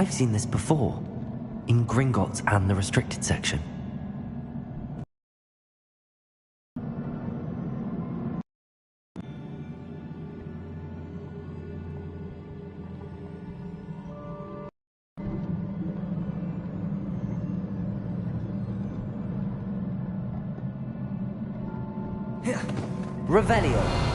I've seen this before, in Gringotts and the restricted section. Revelio.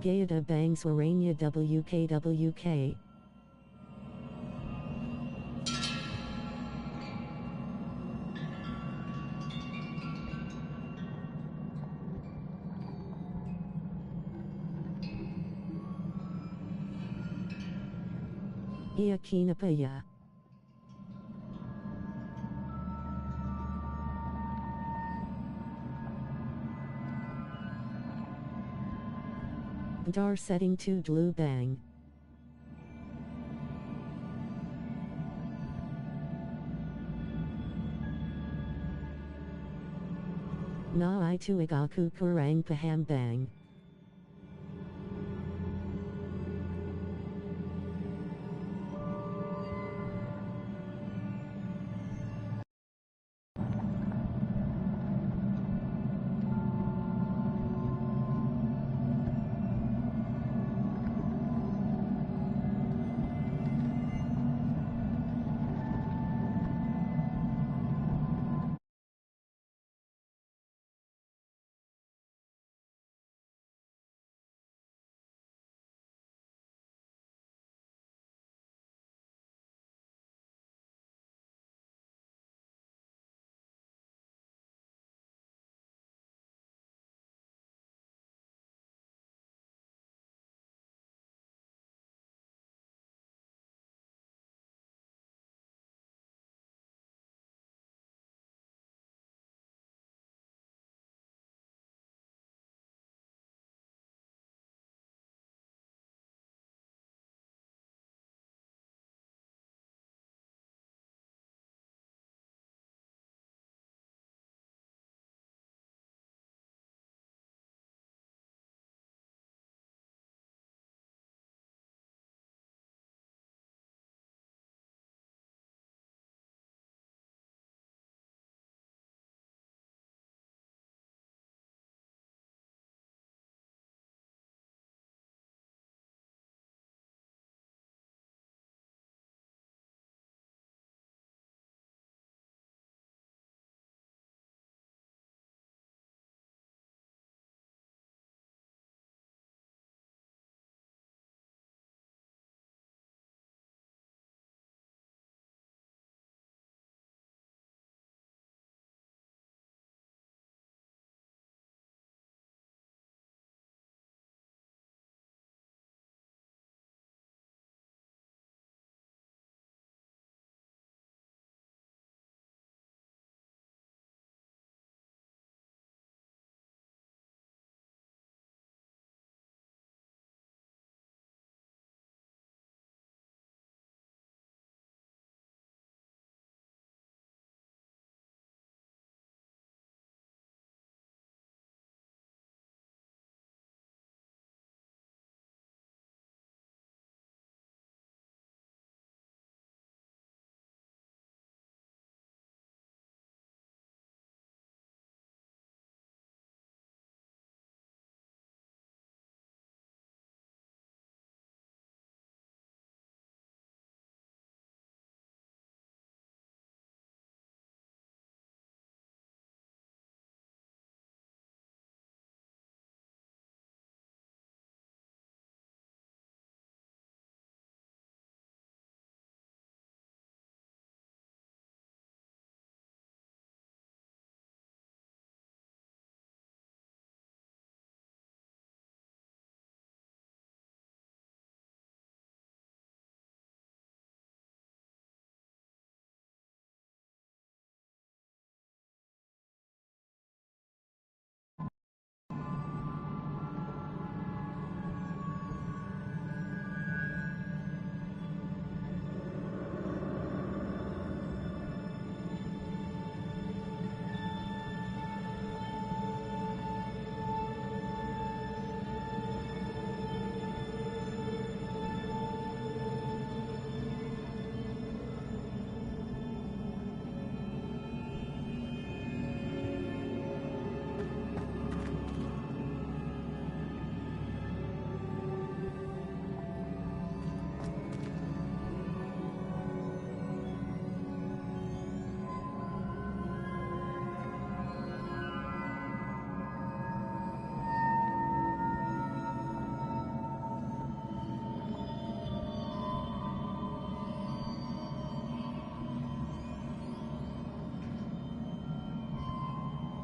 Gaeta Bangs Warania WKWK. Iakinapaya. Dar setting to Dlu Bang. Na I to Igaku Kurang Paham Bang.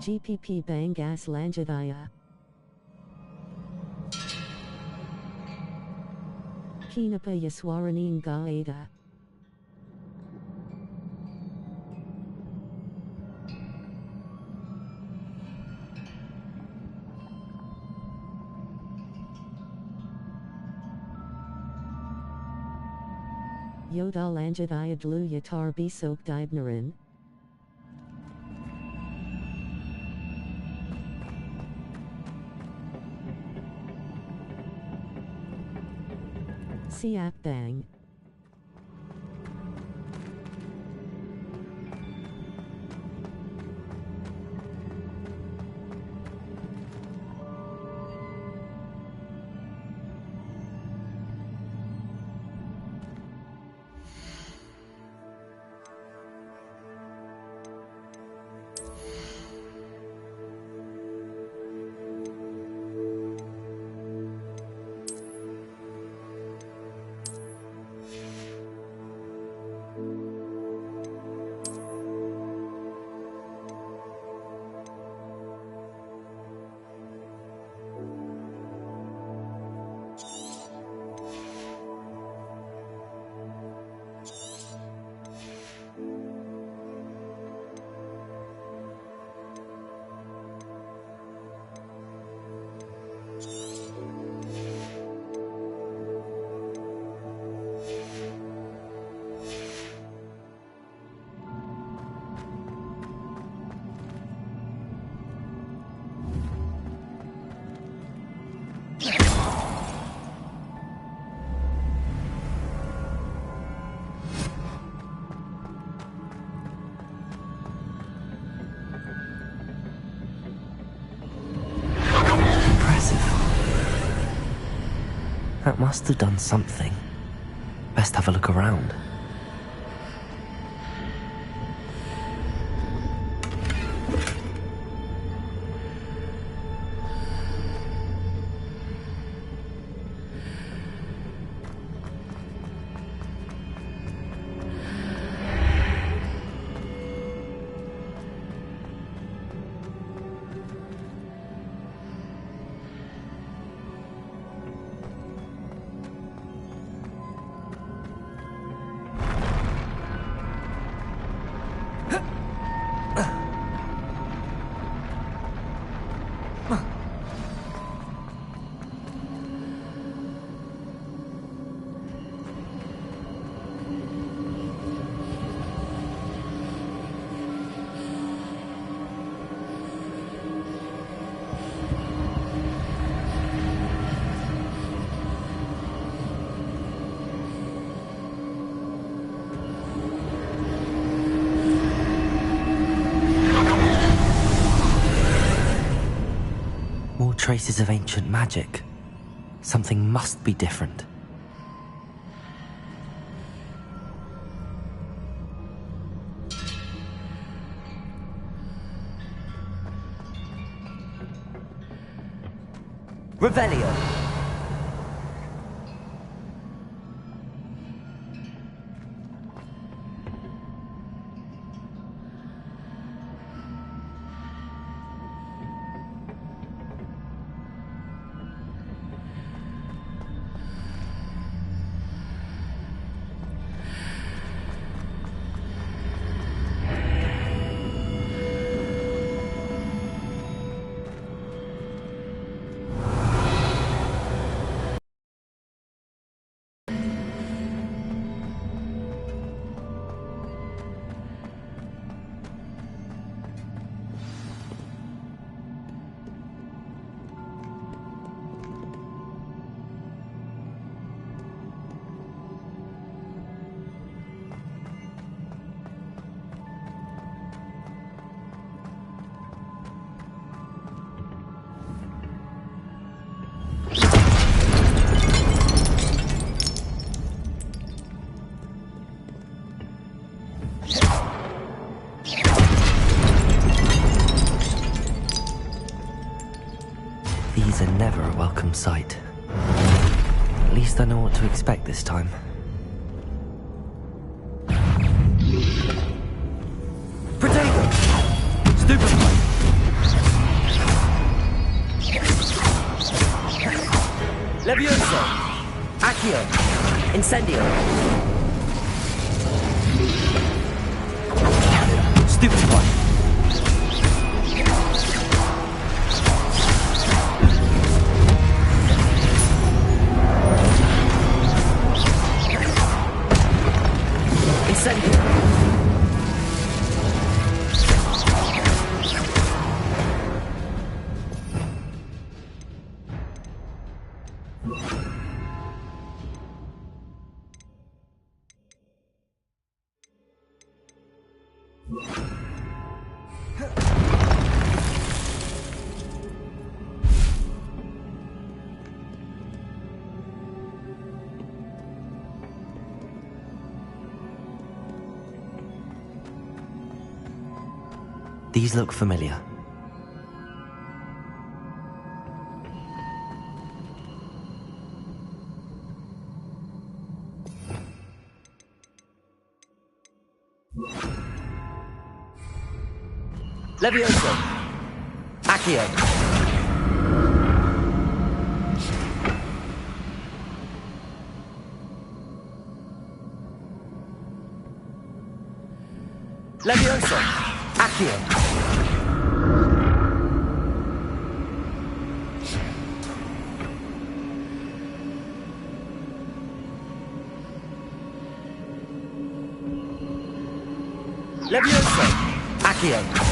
GPP Bangas Lanjut Kinapa Yaswaraning Gaeda Yoda Lanjut Dlu Yatar Bisok Dibnarin Siap Bang That must have done something. Best have a look around. Traces of ancient magic. Something must be different. Revelio! These are never a welcome sight. At least I know what to expect this time. Potato! Stupefy! Levioso! Accio! Incendio! Stupefy! Incendio! These look familiar. Levioso! Accio! Levioso! Accio! Levioso! Accio!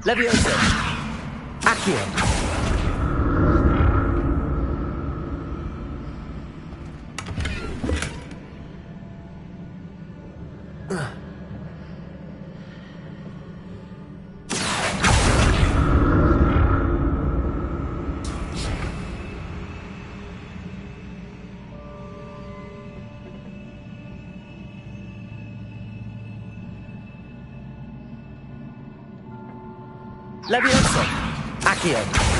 Levioso! Accio! Levioso! Accio!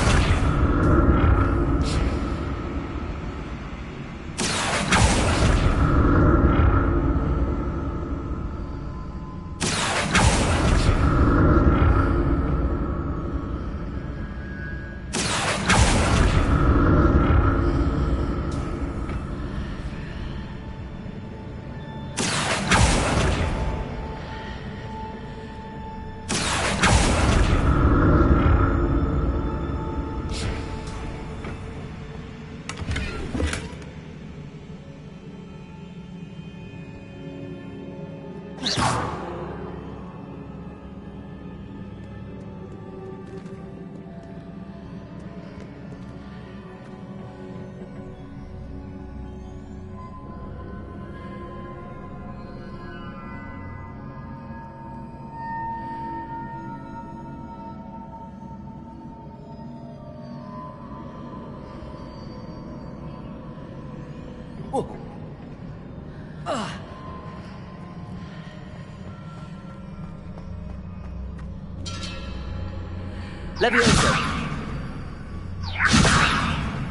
Levioso!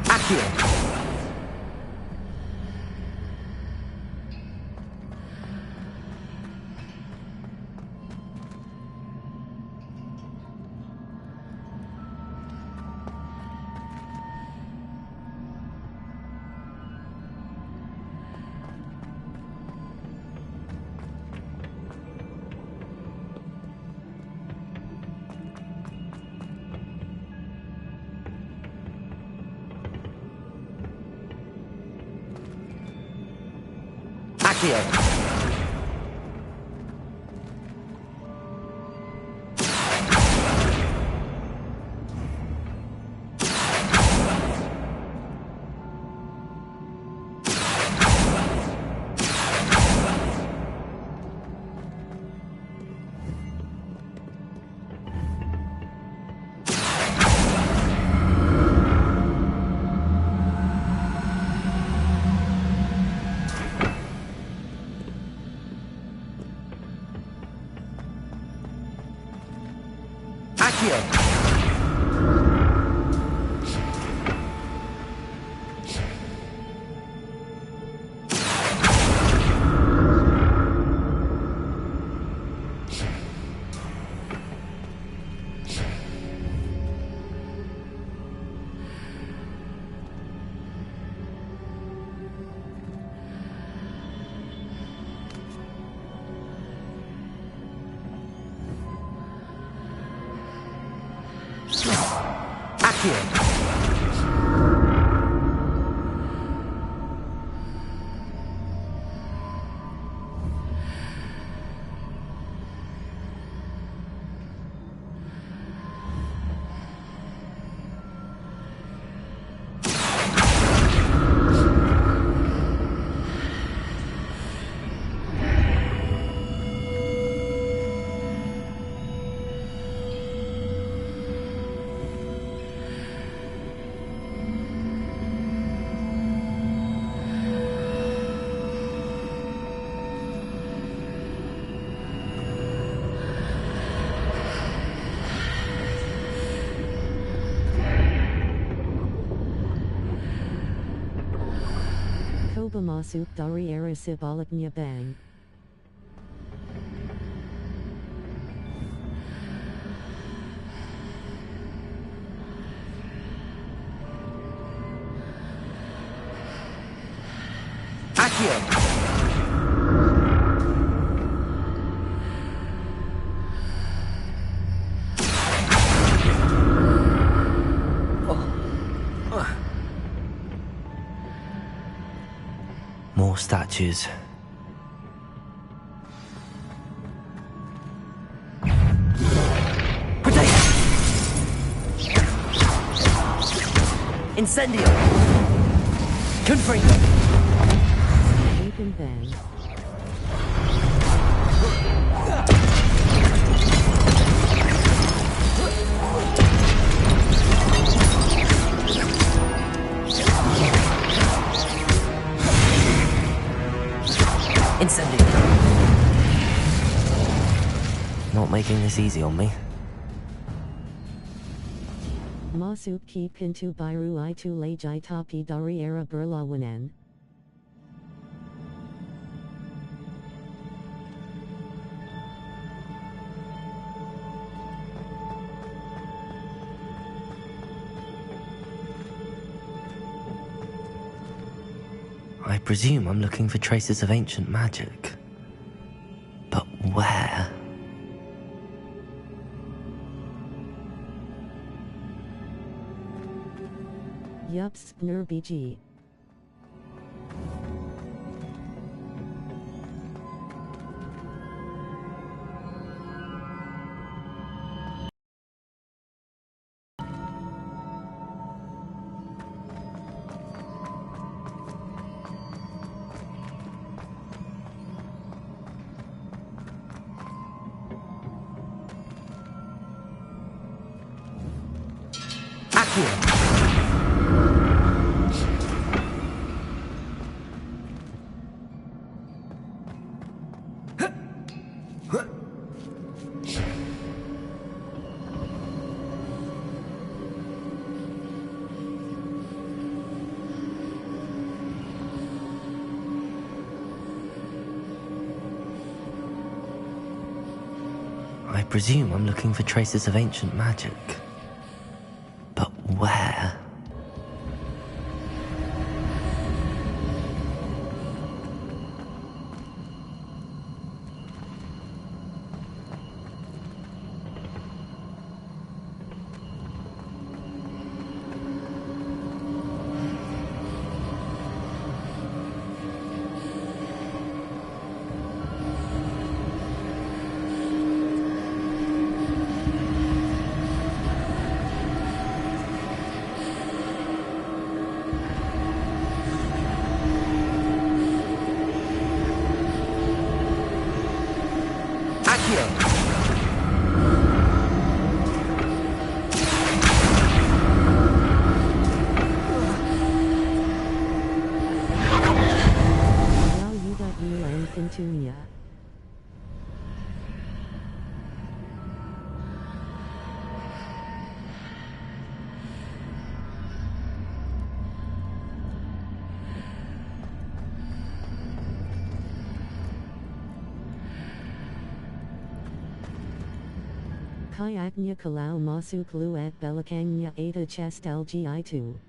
Accio! Accio! Accio! Koba masuk dari arah sebaliknya bang. Accio! More statues. Protect! Incendio! Confringo! Open bang. Incendio! Not making this easy on me. Masuk ke pintu biru itu lagi tapi dari arah berlawanan. I presume I'm looking for traces of ancient magic. But where? Yups, BG. Accio! I presume I'm looking for traces of ancient magic. But where? Pintunya. Kayaknya kalau masuk luat belakangnya ada chastalgi itu.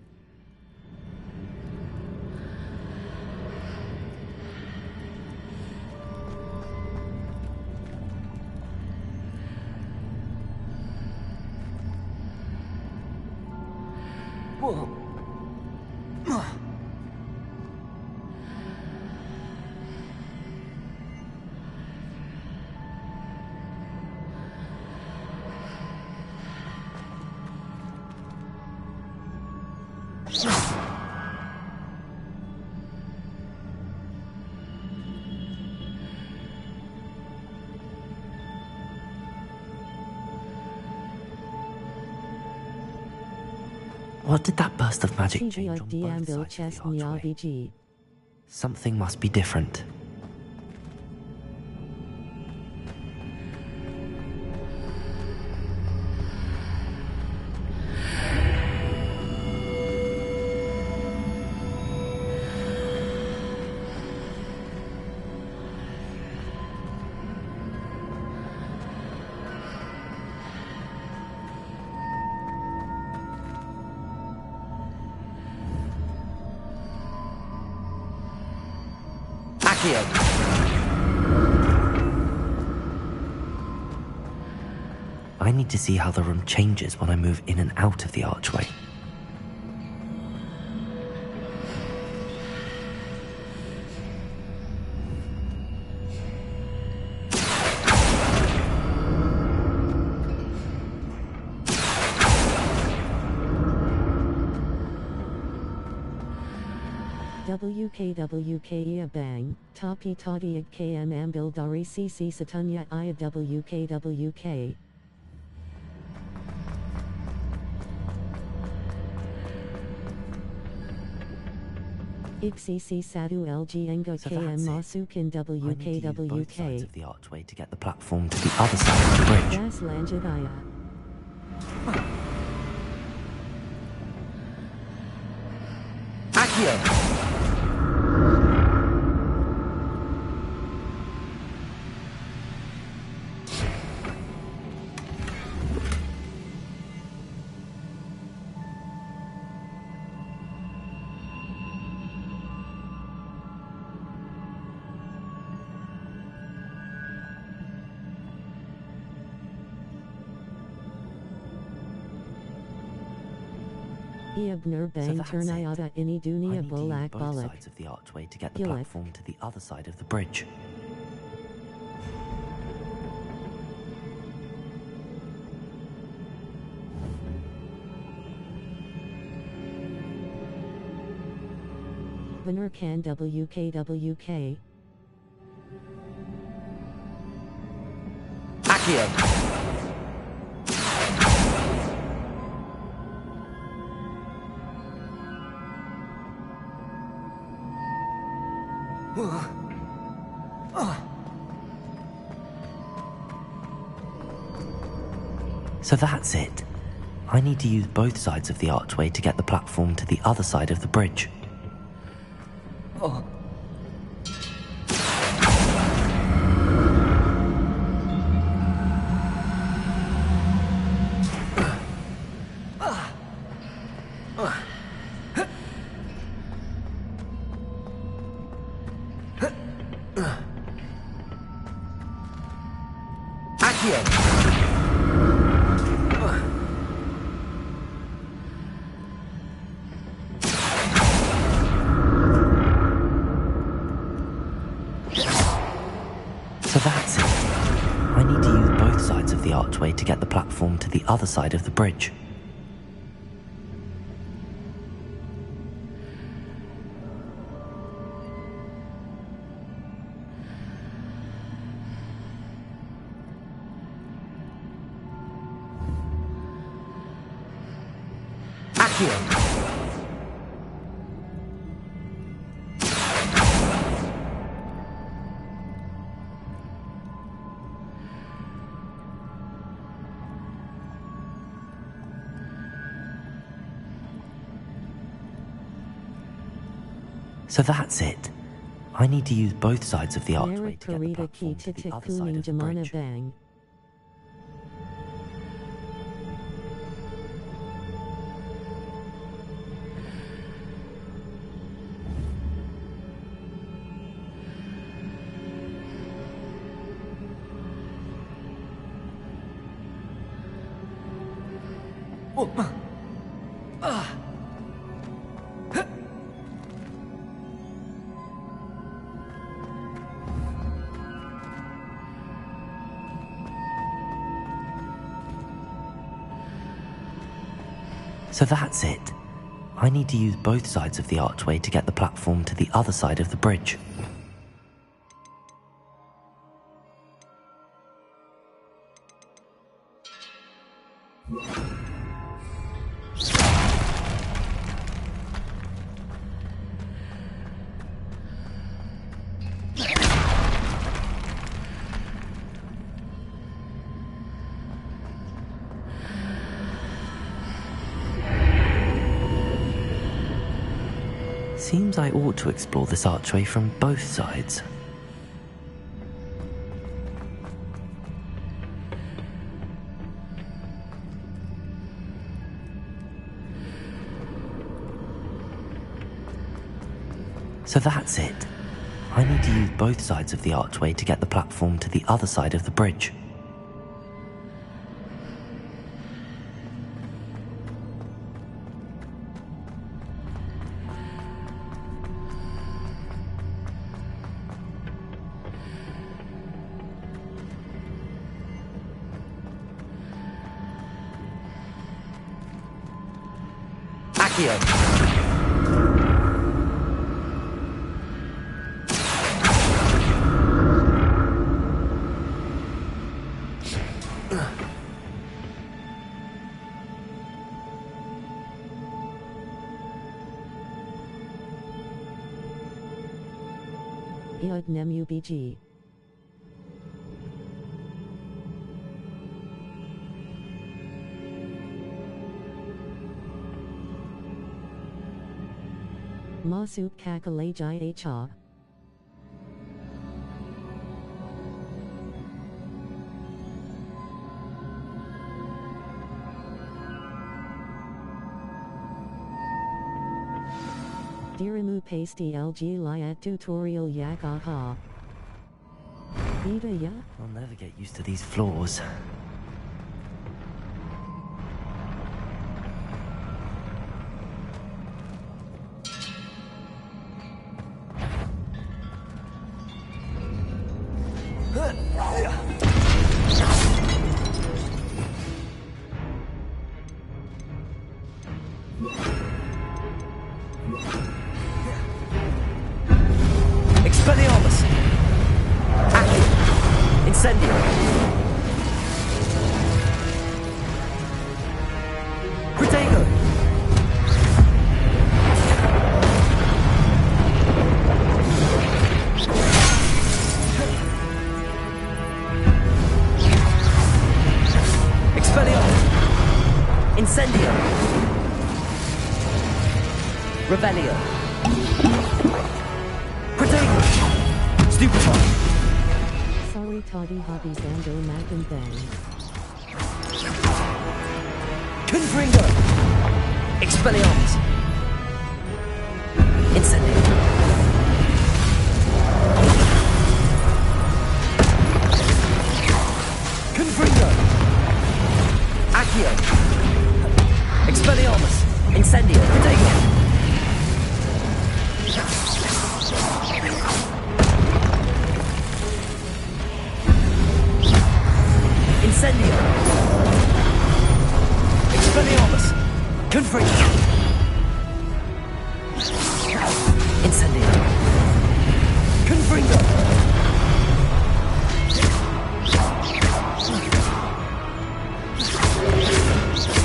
What did that burst of magic change on both Diambil sides chest of the archway? BG. Something must be different. I need to see how the room changes when I move in and out of the archway. WKWK bang, Tapi Tadi KM Ambil Dari CC Satunya I WKWK. ICC Sadu LG Enga So KM that's it. Masukin I need to use both sides WKWK. of the archway to get the platform to the other side of the bridge. Das Lanjut Aya. Iabner So bang that's Turnayada Ini I Dunia need to use Bolak both Balak. sides of the archway to get the Gillick. platform to the other side of the bridge. Banner can WKWK. So that's it. I need to use both sides of the archway to get the platform to the other side of the bridge. So that's it. I need to use both sides of the archway to get the platform to the other side of the bridge. So that's it. I need to use both sides of the archway Merit to get the Parita platform Ki to the Titik other side Kuning of the Jamana bridge. Bang. So that's it. I need to use both sides of the archway to get the platform to the other side of the bridge. Seems I ought to explore this archway from both sides. So that's it. I need to use both sides of the archway to get the platform to the other side of the bridge. Iod BG. Masuk kakalajai cha. Dirimu pasty LG liat tutorial yak aha. Beta ya? I'll never get used to these floors. Expelliarmus! Accio! Incendio! Protego! Expelliarmus! Incendio! Revelio! Protego! Stupefy! Sorry toddy hobby bando mac and bang. Confringo! Expelliarmus! Incendio! Confringo! Accio! Expelliarmus! Incendio! Protego! Incendio! Expelliarmus! Confringo! Incendio! Confringo!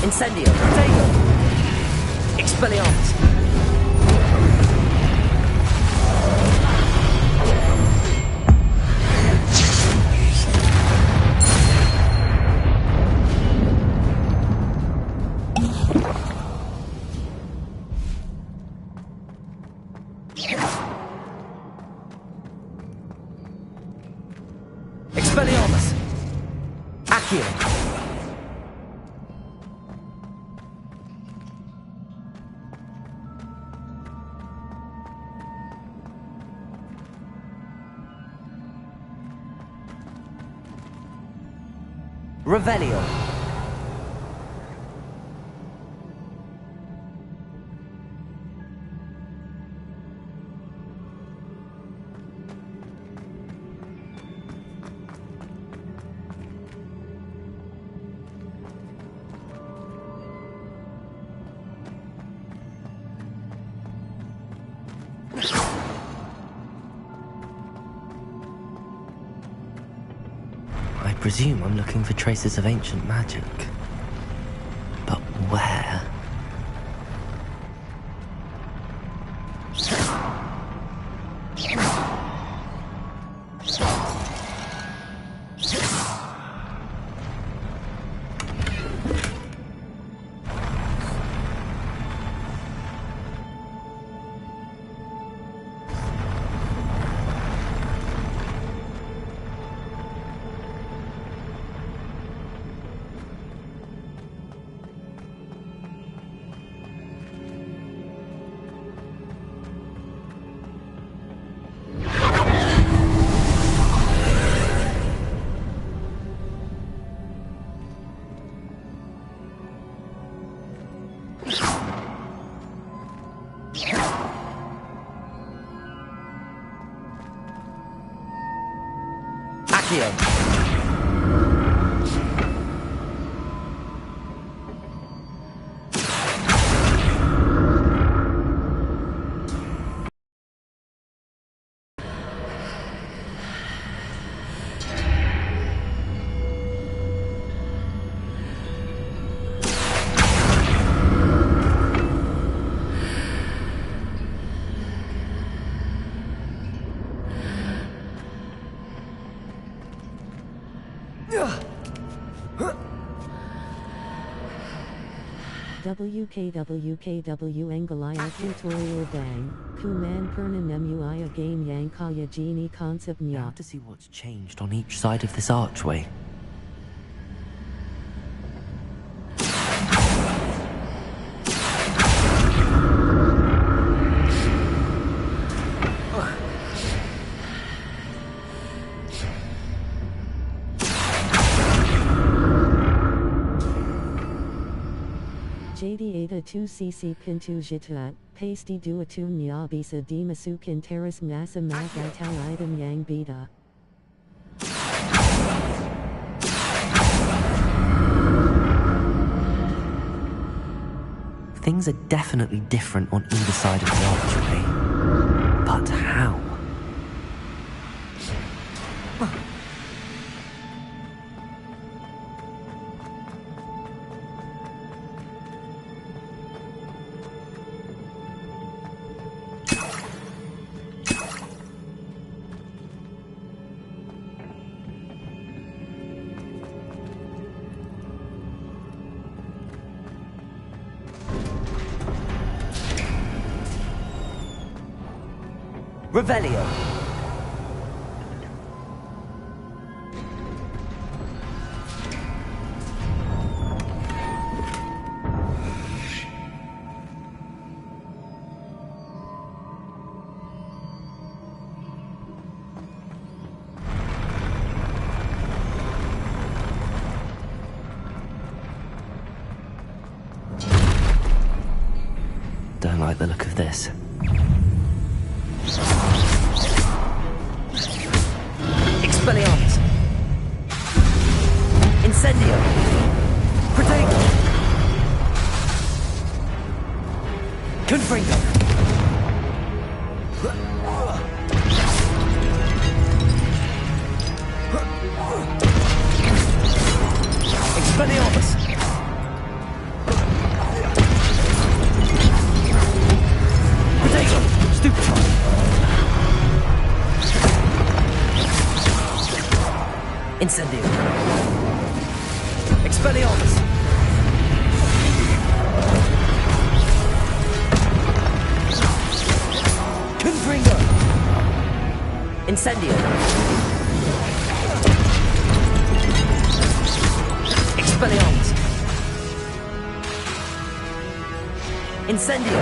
Incendio! Protego! Expelliarmus! Expelliarmus! Accio! Revelio! presume I'm looking for traces of ancient magic. But where? WKWKW Angalaya Tutorial Bang, Kuman Pernan Muia Game Yankaya Genie Concept Now Nya. to see what's changed on each side of this archway. JD Ada 2cc Pintu Jita, Pasty Dua Tun Nyabisa Dimasukin Terrace Massa Mak Ital Item Yang Beta. Things are definitely different on either side of the archway. But how? Revelio. Don't like the look of this. Expelliarmus! Incendio! Protego! Confringo! Expelliarmus! Protego! Stupefy! Incendio! Expelliarmus! Confringo! Incendio! Expelliarmus! Incendio!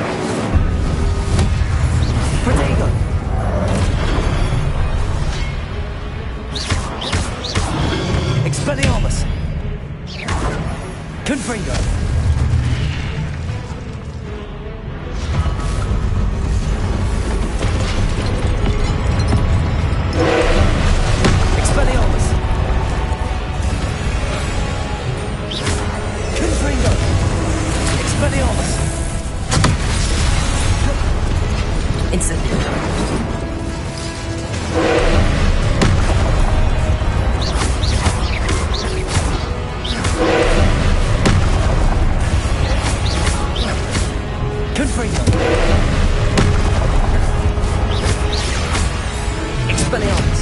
Protego! Expelliarmus! Confringo! Expelliarmus! Confringo! Expelliarmus! Incendio! Confringo! Expelliarmus!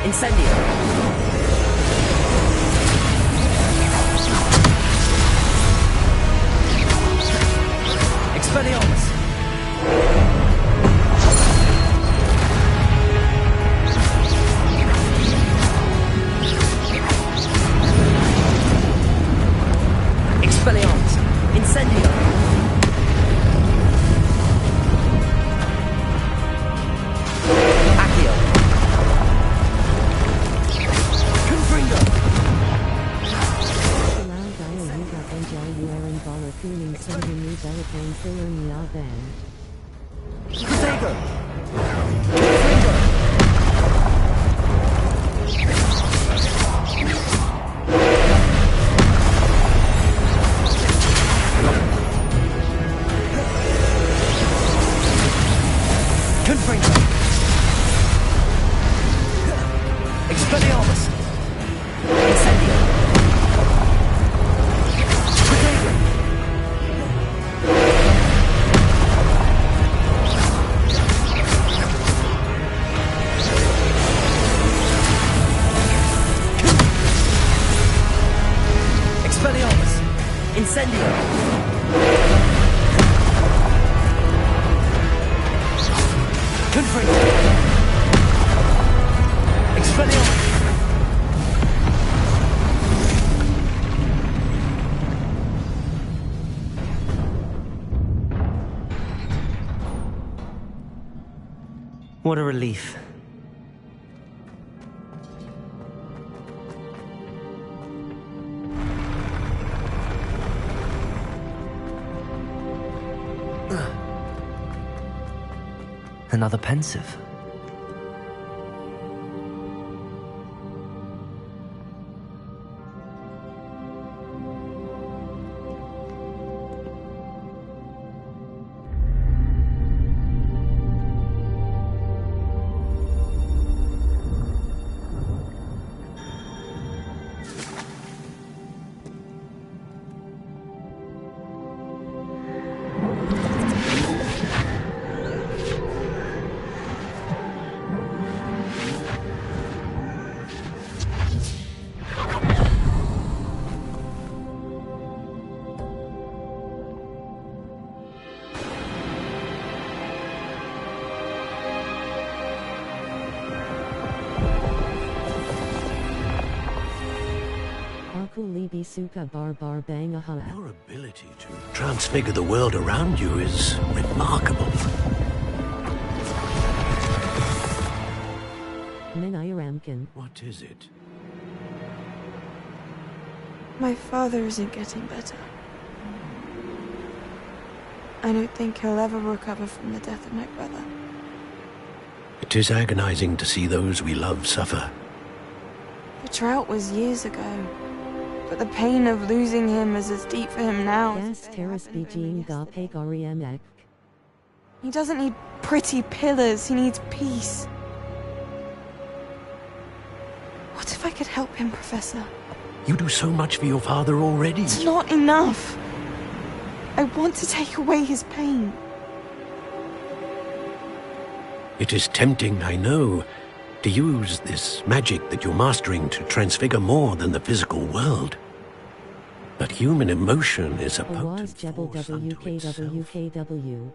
Incendio! Expelliarmus! Expelliarmus! Incendio! Accio! Confringo! Allow Gaia Yuga Benjai Ueren Bala Kuning Sundu Mu Belapang Filler Nia Ban. Protego! Confringo! Confringo! Expelliarmus! Incendio! Protego! Expelliarmus! Incendio! Confringo! Expelliarmus! What a relief. Another pensive. Libi Suka Bar Bar Bangaha. Your ability to transfigure the world around you is remarkable. Minayaramkin. What is it? My father isn't getting better. I don't think he'll ever recover from the death of my brother. It is agonizing to see those we love suffer. The drought was years ago, but the pain of losing him is as deep for him now. Gas terrace Beijing da Pegariamak. He doesn't need pretty pillars, he needs peace. What if I could help him, Professor? You do so much for your father already. It's not enough. I want to take away his pain. It is tempting, I know, to use this magic that you're mastering to transfigure more than the physical world. But human emotion is a potent force unto itself. WKWKW.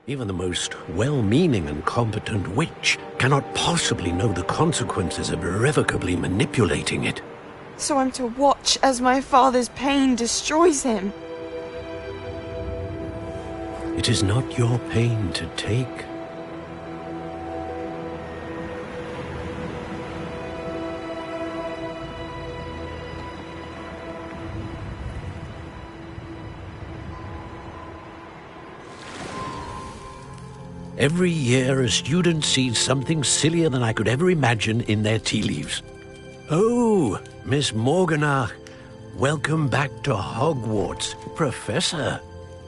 Even the most well-meaning and competent witch cannot possibly know the consequences of irrevocably manipulating it. So I'm to watch as my father's pain destroys him. It is not your pain to take. Every year, a student sees something sillier than I could ever imagine in their tea leaves. Oh, Miss Morganach, welcome back to Hogwarts, Professor.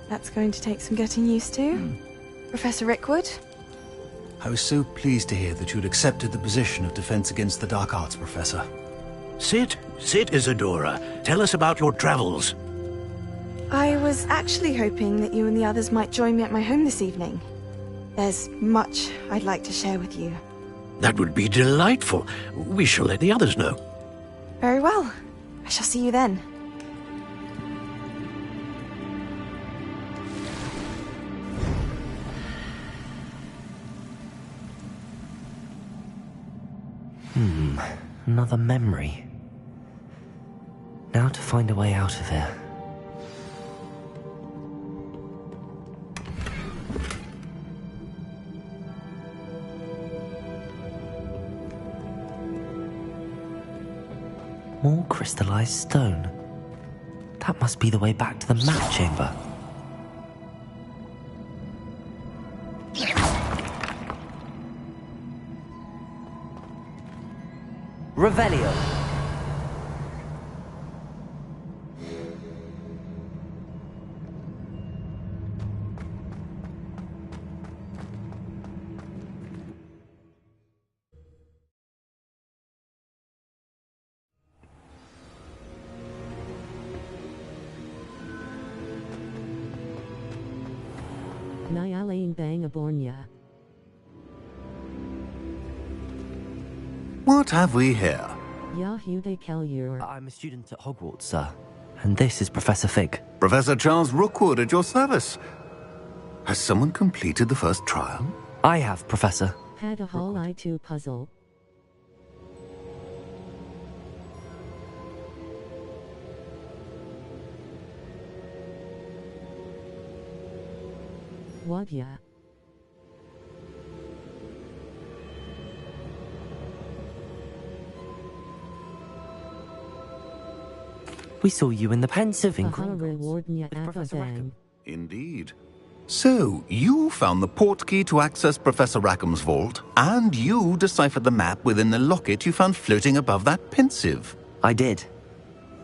That's going to take some getting used to. Professor Rickwood? I was so pleased to hear that you'd accepted the position of Defense Against the Dark Arts, Professor. Sit, Isadora. Tell us about your travels. I was actually hoping that you and the others might join me at my home this evening. There's much I'd like to share with you. That would be delightful. We shall let the others know. Very well. I shall see you then. Another memory. Now to find a way out of here. More crystallized stone. That must be the way back to the map chamber. Revelio. Nyalain Bangabornia. What have we here? Yahude Kalur. I'm a student at Hogwart, sir. And this is Professor Fig. Professor Charles Rookwood at your service. Has someone completed the first trial? I have, Professor. Had a whole I2 puzzle. Wadya. We saw you in the pensive in Ahara Rewardnya with Professor Rackham. Abadang. Indeed. So, you found the portkey to access Professor Rackham's vault, and you deciphered the map within the locket you found floating above that pensive. I did.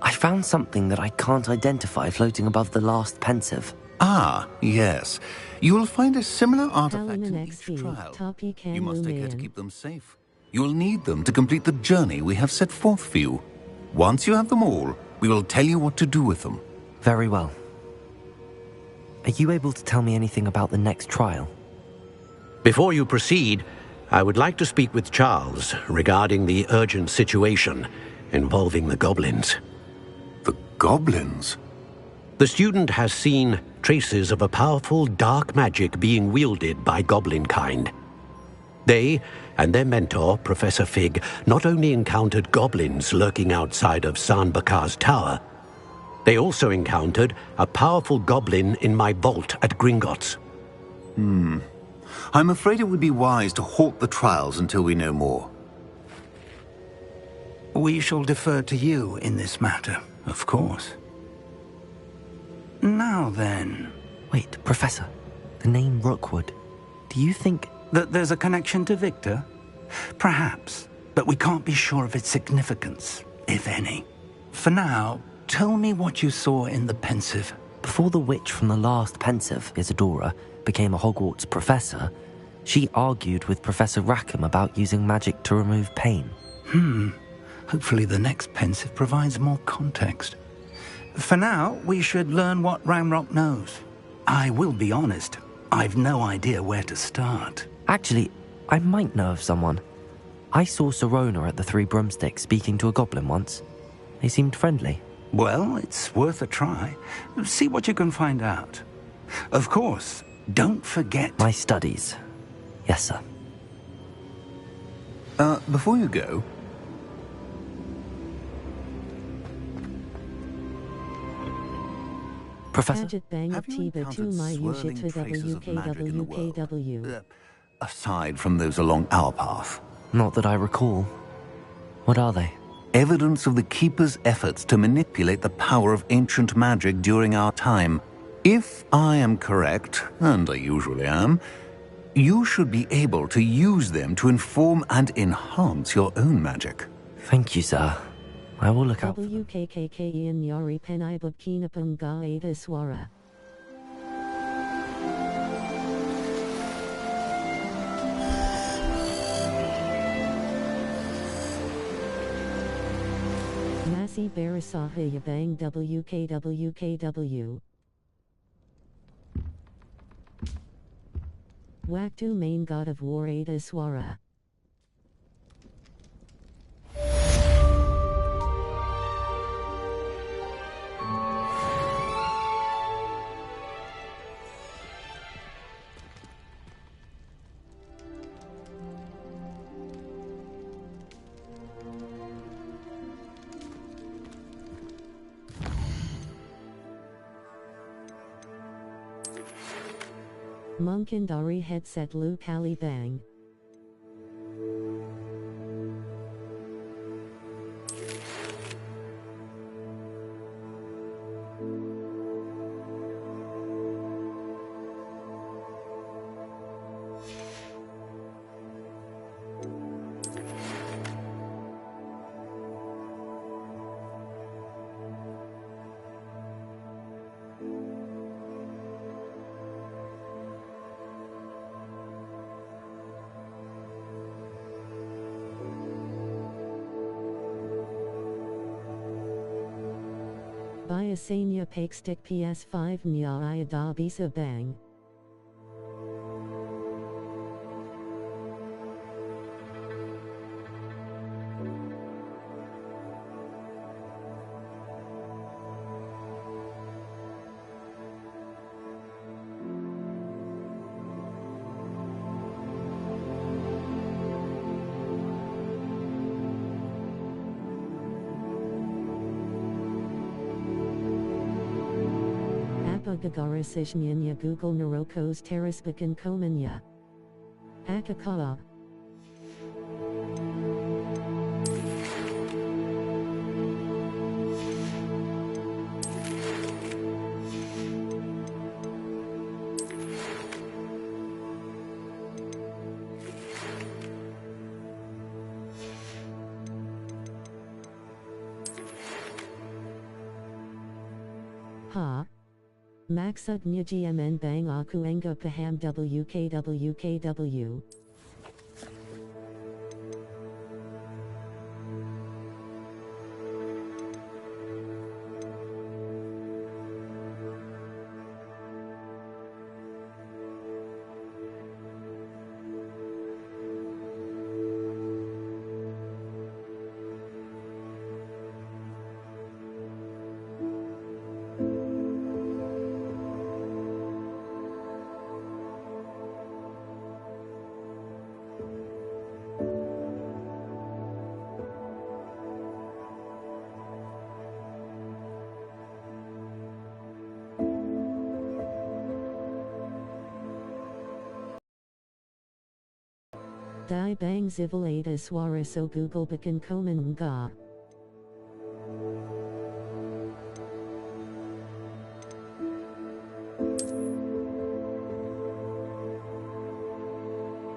I found something that I can't identify floating above the last pensive. Ah, yes. You will find a similar artifact Kalina in next each feed. trial. Topi can You must take care to Lumian. keep them safe. You will need them to complete the journey we have set forth for you. Once you have them all, we will tell you what to do with them. Very well. Are you able to tell me anything about the next trial? Before you proceed, I would like to speak with Charles regarding the urgent situation involving the goblins. The goblins? The student has seen traces of a powerful dark magic being wielded by goblin kind. They and their mentor, Professor Fig, not only encountered goblins lurking outside of San Bakar's tower, they also encountered a powerful goblin in my vault at Gringotts. I'm afraid it would be wise to halt the trials until we know more. We shall defer to you in this matter, of course. Now then, Wait, Professor. The name Rookwood. Do you think... that there's a connection to Victor? Perhaps, but we can't be sure of its significance, if any. For now, tell me what you saw in the pensive. Before the witch from the last pensive, Isadora, became a Hogwarts professor, she argued with Professor Rackham about using magic to remove pain. Hopefully the next pensive provides more context. For now, we should learn what Ramrock knows. I will be honest, I've no idea where to start. Actually, I might know of someone. I saw Serona at the Three Broomsticks speaking to a goblin once. They seemed friendly. Well, it's worth a try. See what you can find out. Of course, don't forget... My studies. Yes, sir. Before you go, Professor? Gadget Bang have you Tiba to encountered my swirling Ushita traces of magic in the world? WKWKW. Aside from those along our path. Not that I recall. What are they? Evidence of the Keeper's efforts to manipulate the power of ancient magic during our time. If I am correct, and I usually am, you should be able to use them to inform and enhance your own magic. Thank you, sir. I will look out for them. WKKK in Yari Penibab Kinapunga Ada Swara. Kasi Barasaha Yabang WKWKW. Waktu main god of war Ada Swara. Munkandari headset Lu Kali Bang. Biasania Pakestick PS5 Nya Iada Bisa Bang. Gagara Sishnyanya Google Narokos Terisbakan Komanya. Akakawa. Ha. Maksud Nyagmn Bang Aku Enga Paham WKWKW. Dai bang zivil ada swara so Google bakan komen mga.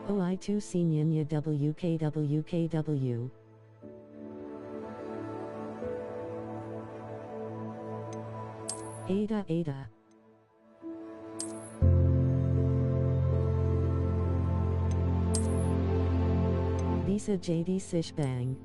OI2 Seninya WKWKW. Ada. Lisa JD Sishbang.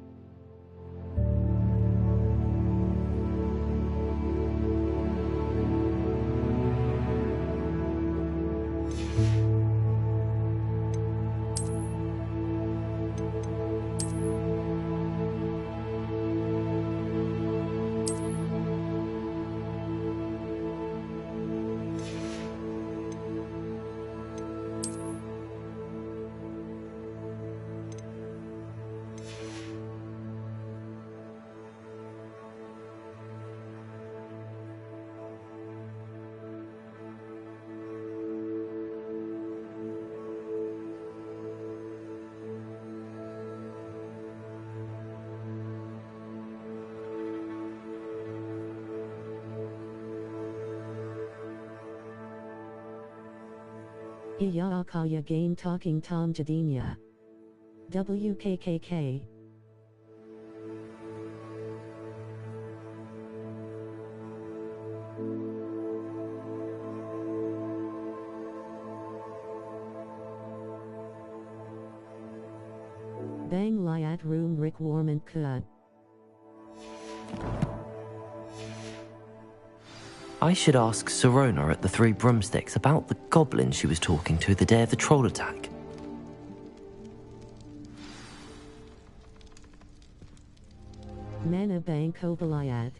Iya Akaya Game Talking Tom Jadinya. WKKK. Bang Liat Room Rick Warman Kud. I should ask Sirona at the Three Broomsticks about the goblin she was talking to the day of the troll attack. Mana Bank Kobalayat.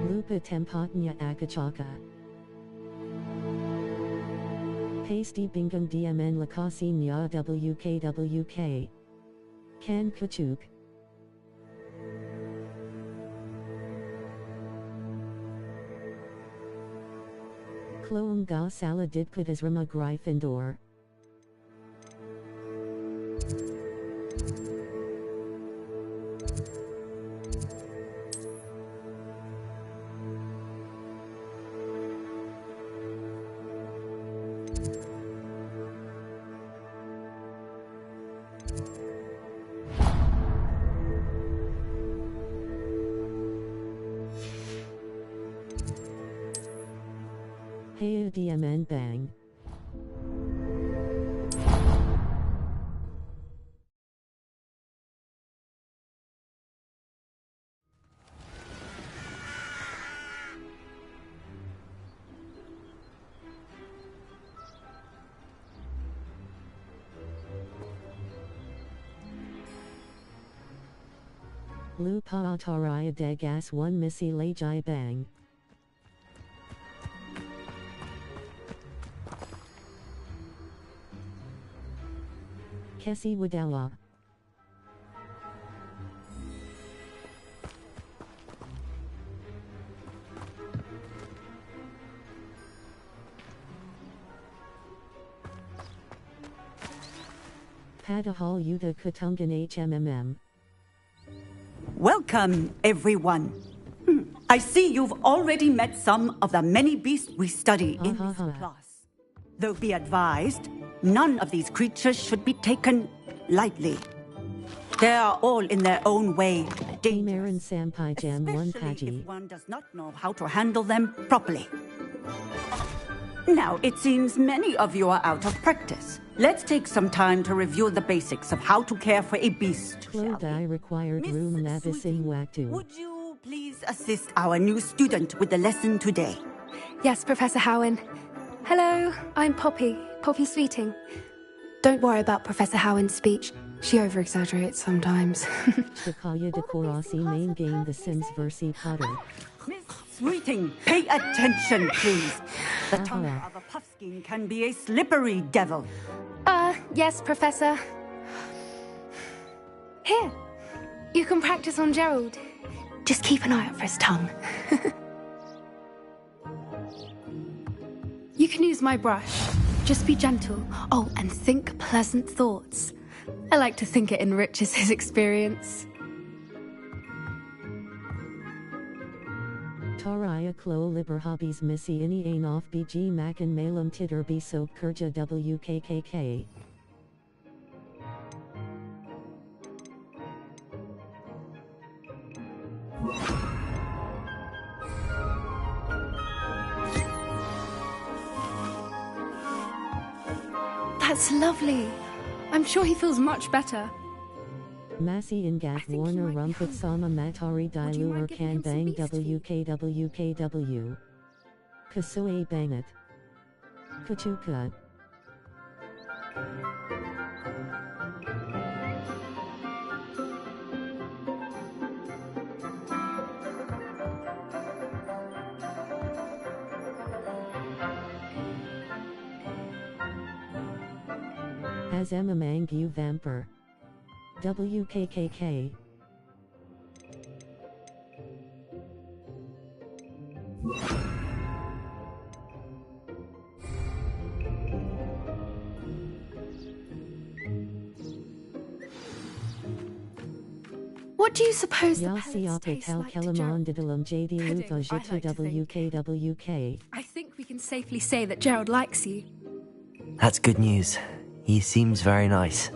Lupa Tempatnya Akachaka. Pasty Bingham DMN Lakasi Nya WKWK. Kan Kachuk. Kloam Ga Sala Didkutas Rama Gryffindor. Heyu DMN Bang. Lupa Ataraya Degas 1 Missy Lajai Bang. Kessi Wadala. Padahal Yuta Kutungan HMMM. Welcome, everyone. I see you've already met some of the many beasts we study in this class. Though be advised, none of these creatures should be taken lightly. They are all in their own way dangerous, especially if one does not know how to handle them properly. Now, it seems many of you are out of practice. Let's take some time to review the basics of how to care for a beast. Required room Navis in Waktu. Would you please assist our new student with the lesson today? Yes, Professor Howen. Hello, I'm Poppy Sweeting. Don't worry about Professor Howen's speech. She over-exaggerates sometimes. Shikaya Dekorasi main game The Sims vs. Potter. Miss Sweeting, pay attention, please. The tongue of a puffskein can be a slippery devil. Yes, Professor. Here, you can practice on Gerald. Just keep an eye out for his tongue. You can use my brush. Just be gentle. Oh, and think pleasant thoughts. I like to think it enriches his experience. Taraya Klo Liber Hobbies Missy Ini Ain Off BG Mac and Malum Titter B So Kurja WKKK. That's lovely. I'm sure he feels much better. Masi Ingat Warner Rumput Sama Matari Dilu Kan Bang WKWKW. Kasue Bangat. Kachuka. As Emamang U Vamper. WKKK. What do you suppose the Yasi pellets taste Apital like to Kelamon Gerald? Didalam JD Luvajitu WKWK. I think we can safely say that Gerald likes you. That's good news. He seems very nice.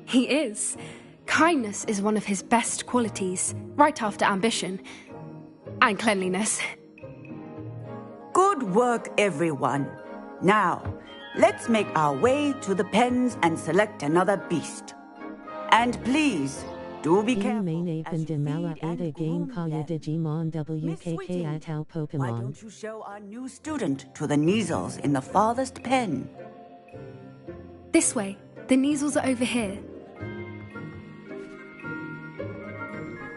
He is. Kindness is one of his best qualities, right after ambition. And cleanliness. Good work, everyone. Now, let's make our way to the pens and select another beast. And please, do be careful. Main as Apen you Dimala feed and Ada Game groom Kaya them. Digimon Miss WKK Sweeting, Atau why Pokemon. don't you show our new student to the Neasels in the farthest pen? This way. The Neasels are over here.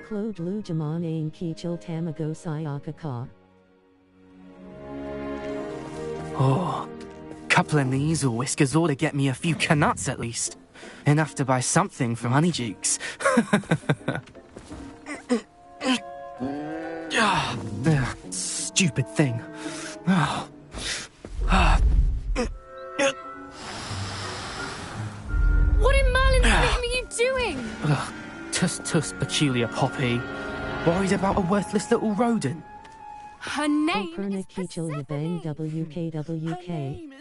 Claude Lu Jamon Ain Kichil Tamago Sayaka. Oh, couple of Neasel whiskers ought to get me a few canuts at least. Enough to buy something from Honeydukes. Stupid thing. What in Merlin's name are you doing? Tuss, peculiar Poppy. Worried about a worthless little rodent. Her name Operna is Kichil Yabang WKWK.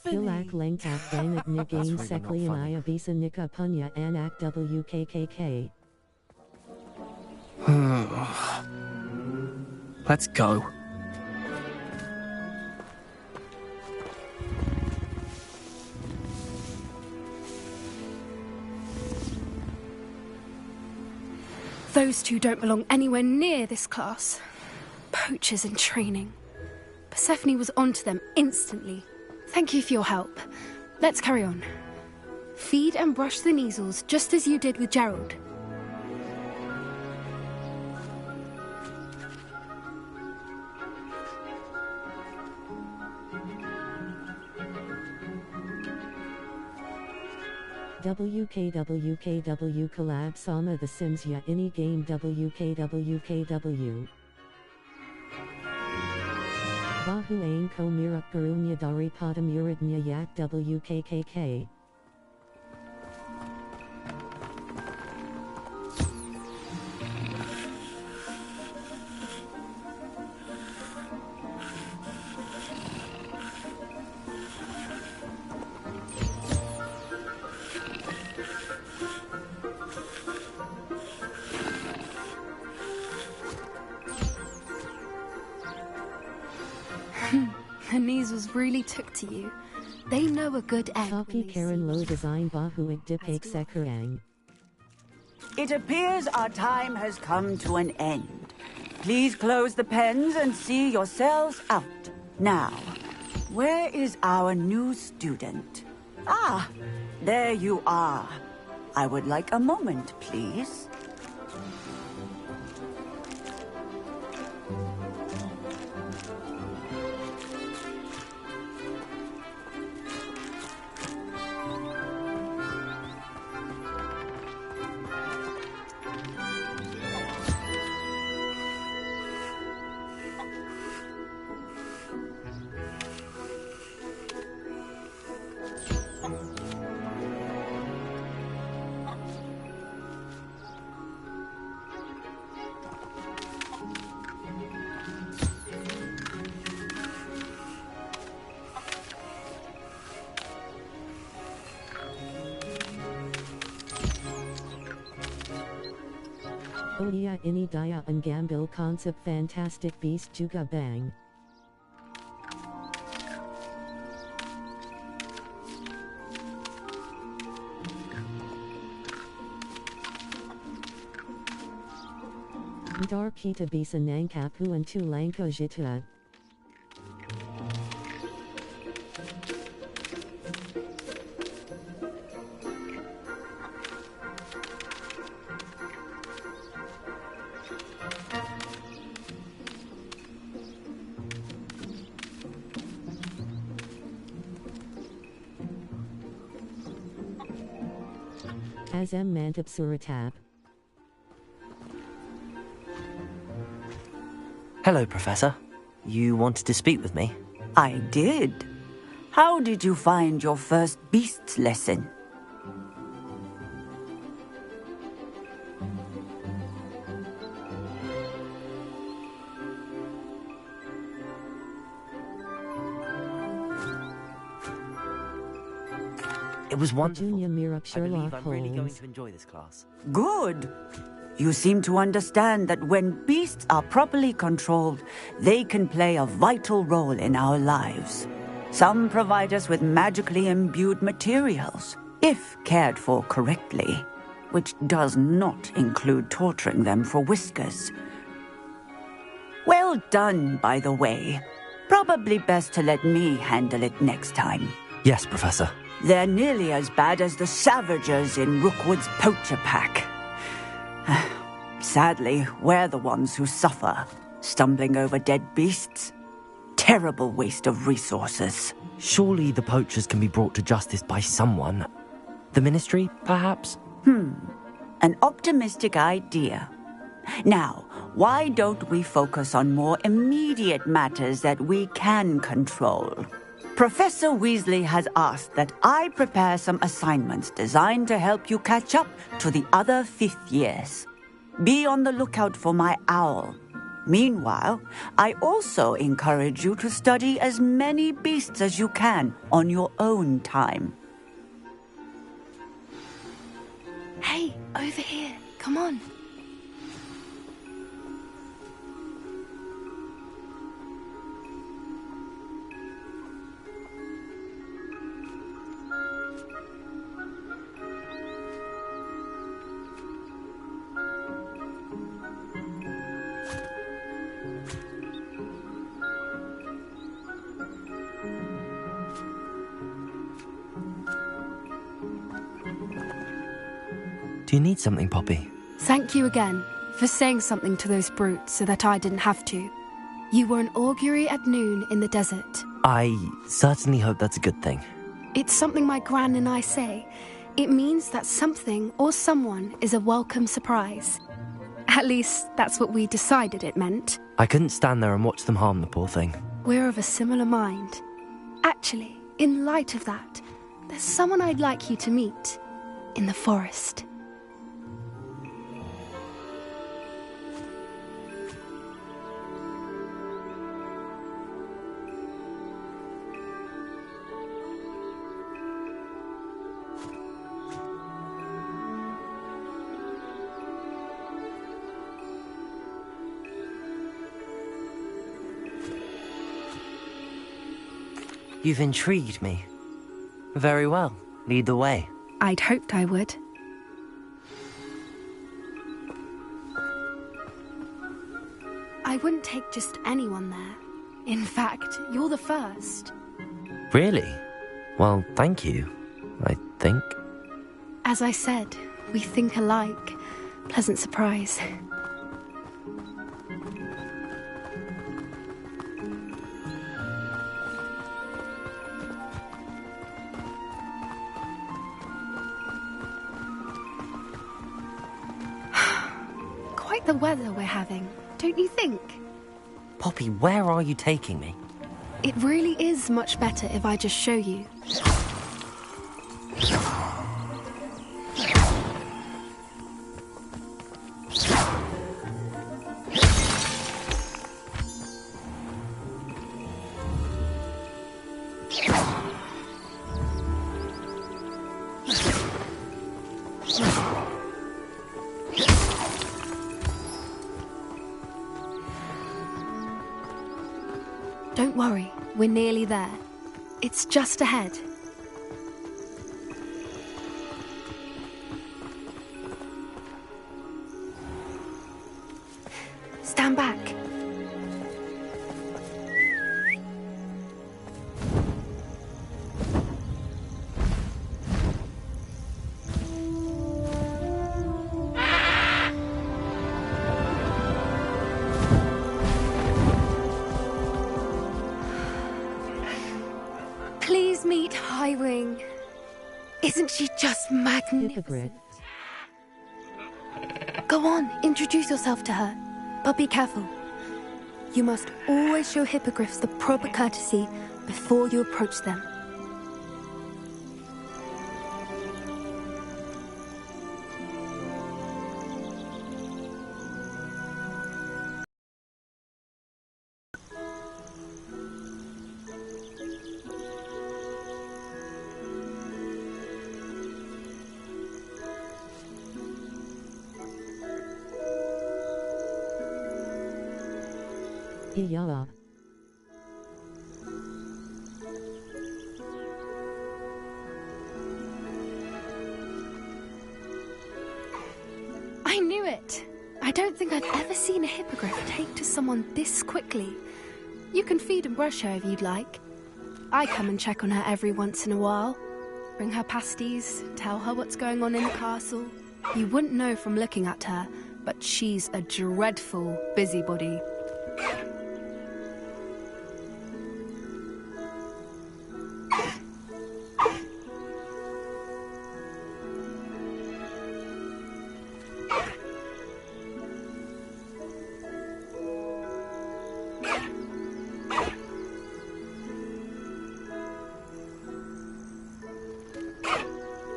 Hilak Lengtak Banyak Nigane Sekli and Iabisa Nika Punya Anak WKKK. Let's go. Those two don't belong anywhere near this class. Poachers in training. Persephone was onto them instantly. Thank you for your help. Let's carry on. Feed and brush the Neasels just as you did with Gerald. WKWKW Collab Sama The Sims Ya Any Game WKWKW. Bahu Ain Ko Mirak Garunya Dari Pada Muridnya Yak WKKK. The Neasels really took to you. They know a good egg. Taki Karen Lo Design Bahu Ikdipik Sekarang. It appears our time has come to an end. Please close the pens and see yourselves out. Now, where is our new student? Ah, there you are. I would like a moment, please. Odia Ini Daya Ungambil Concept Fantastic Beast Juga Bang. Dar kita bisa nangkapu tu langko jitua. Azam mantap suratap. Hello, Professor. You wanted to speak with me? I did. How did you find your first beasts lesson? It was wonderful. Junior Mirror I believe Sherlock I'm really going Holmes. to enjoy this class. Good. You seem to understand that when beasts are properly controlled, they can play a vital role in our lives. Some provide us with magically imbued materials, if cared for correctly, which does not include torturing them for whiskers. Well done, by the way. Probably best to let me handle it next time. Yes, Professor. They're nearly as bad as the Savagers in Rookwood's poacher pack. Sadly, we're the ones who suffer, stumbling over dead beasts. Terrible waste of resources. Surely the poachers can be brought to justice by someone. The Ministry, perhaps? An optimistic idea. Now, why don't we focus on more immediate matters that we can control? Professor Weasley has asked that I prepare some assignments designed to help you catch up to the other fifth years. Be on the lookout for my owl. Meanwhile, I also encourage you to study as many beasts as you can on your own time. Hey, over here. Come on. Do you need something, Poppy? Thank you again for saying something to those brutes so that I didn't have to. You were an augury at noon in the desert. I certainly hope that's a good thing. It's something my gran and I say. It means that something or someone is a welcome surprise. At least, that's what we decided it meant. I couldn't stand there and watch them harm the poor thing. We're of a similar mind. Actually, in light of that, there's someone I'd like you to meet. In the forest. You've intrigued me. Very well. Lead the way. I'd hoped I would. I wouldn't take just anyone there. In fact, you're the first. Really? Well, thank you, I think. As I said, we think alike. Pleasant surprise. Quite the weather we're having, don't you think? Poppy, where are you taking me? It really is much better if I just show you. Don't worry, we're nearly there. It's just ahead. stand back. Please meet Highwing. Isn't she just magnificent? Go on, introduce yourself to her. But be careful. You must always show hippogriffs the proper courtesy before you approach them. Yeah. I knew it. I don't think I've ever seen a hippogriff take to someone this quickly. You can feed and brush her if you'd like. I come and check on her every once in a while. Bring her pasties, tell her what's going on in the castle. You wouldn't know from looking at her, but she's a dreadful busybody.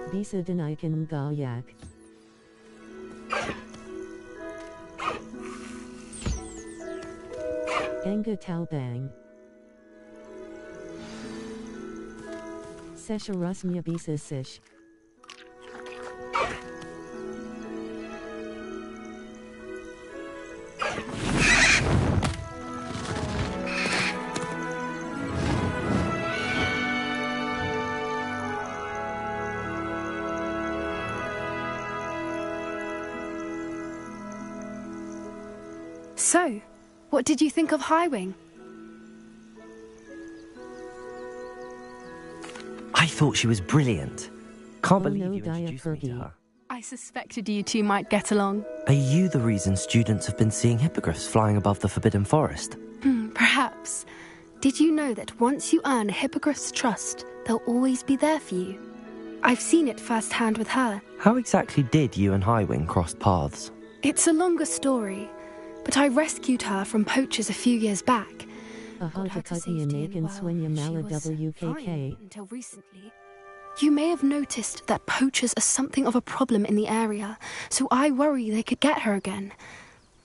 Bisa dinaikan gayak. Enga taubang. Sesha rusnya bisa sish. So, what did you think of Highwing? I thought she was brilliant. Can't believe no, you introduced me to Fergie. her. I suspected you two might get along. Are you the reason students have been seeing hippogriffs flying above the Forbidden Forest? Perhaps. Did you know that once you earn a hippogriff's trust, they'll always be there for you? I've seen it firsthand with her. How exactly did you and Highwing cross paths? It's a longer story, but I rescued her from poachers a few years back. Got her to safety and well, she was fine until recently. You may have noticed that poachers are something of a problem in the area, so I worry they could get her again.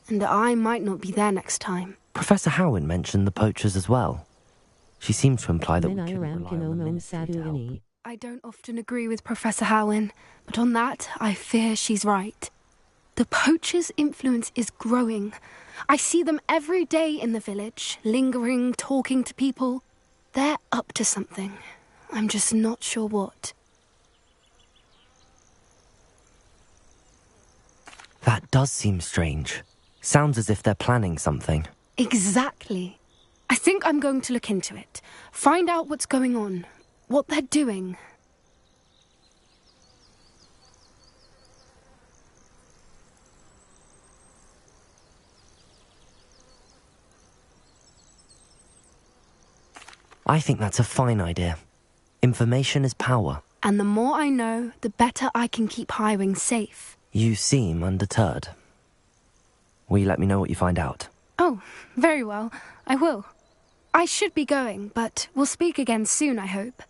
And I might not be there next time. Professor Howin mentioned the poachers as well. She seemed to imply that we couldn't rely on the Ministry to help. I don't often agree with Professor Howin, but on that, I fear she's right. The poachers' influence is growing. I see them every day in the village, lingering, talking to people. They're up to something. I'm just not sure what. That does seem strange. Sounds as if they're planning something. Exactly. I think I'm going to look into it. Find out what's going on, what they're doing. I think that's a fine idea. Information is power. And the more I know, the better I can keep Highwing safe. You seem undeterred. Will you let me know what you find out? Oh, very well. I will. I should be going, but we'll speak again soon, I hope.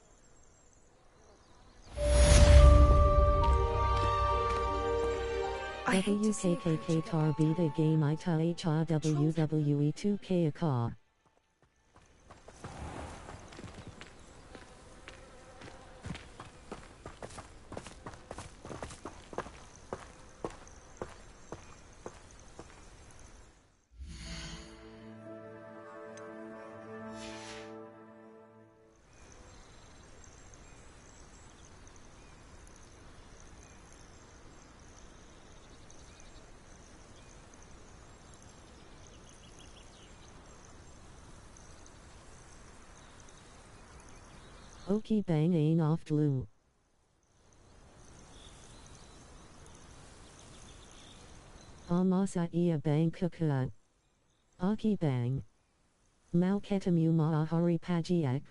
WKKK tar beta game ita ha WWE 2K a car. Oki bang ain off blue. Amasa ia bang kukua. Aki bang. Mau ketemu maahari pagiak.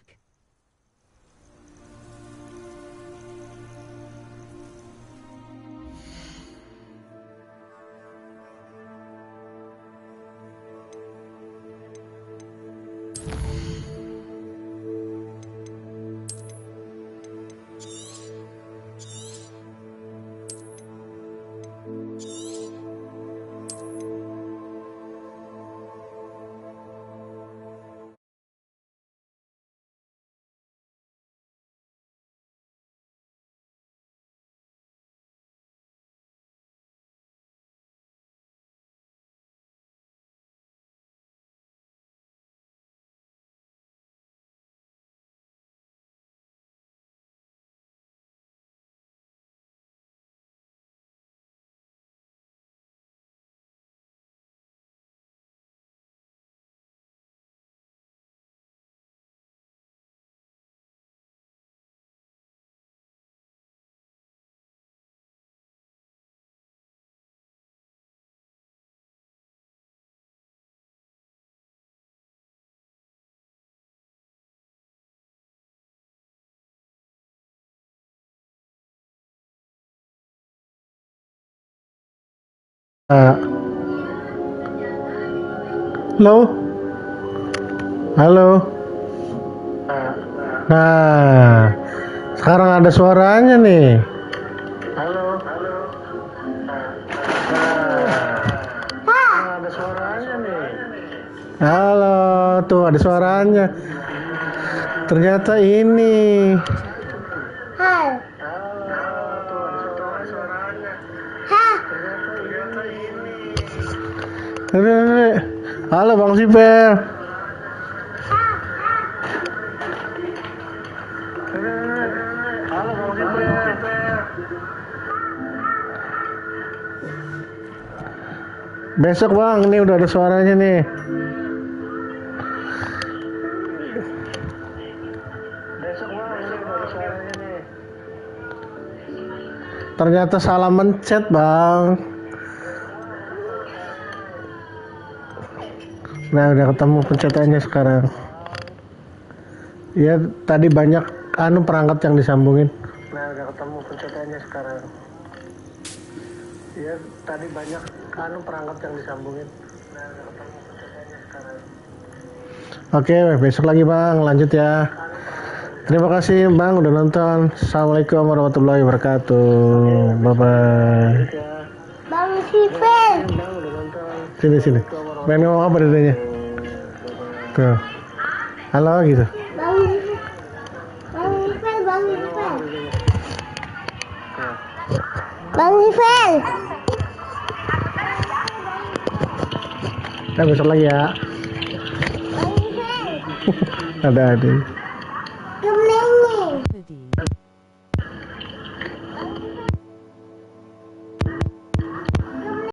Halo? Halo? Nah, sekarang ada suaranya nih. Halo? Halo? Nah, ada suaranya nih. Halo, tuh ada suaranya. Ternyata ini. Halo Bang Sipel. Halo Bang Sipel. Besok Bang, ini udah ada suaranya nih. Besok Bang, ini udah ada suaranya nih. Ternyata salah mencet Bang. Nah, udah ketemu pencetannya sekarang. Ya, tadi banyak perangkat yang disambungin. Nah, udah ketemu pencetannya sekarang. Ya, tadi banyak perangkat yang disambungin. Nah, udah ketemu pencetannya sekarang. Oke, besok lagi Bang, lanjut ya. Terima kasih Bang udah nonton. Assalamualaikum warahmatullahi wabarakatuh. Bye bye. Bang Sipel. Sini. Main ngomong apa dadanya? Tuh. Halo gitu. Bang Sipel. Bang Sipel. Besok lagi ya. Bang Sipel. Ada.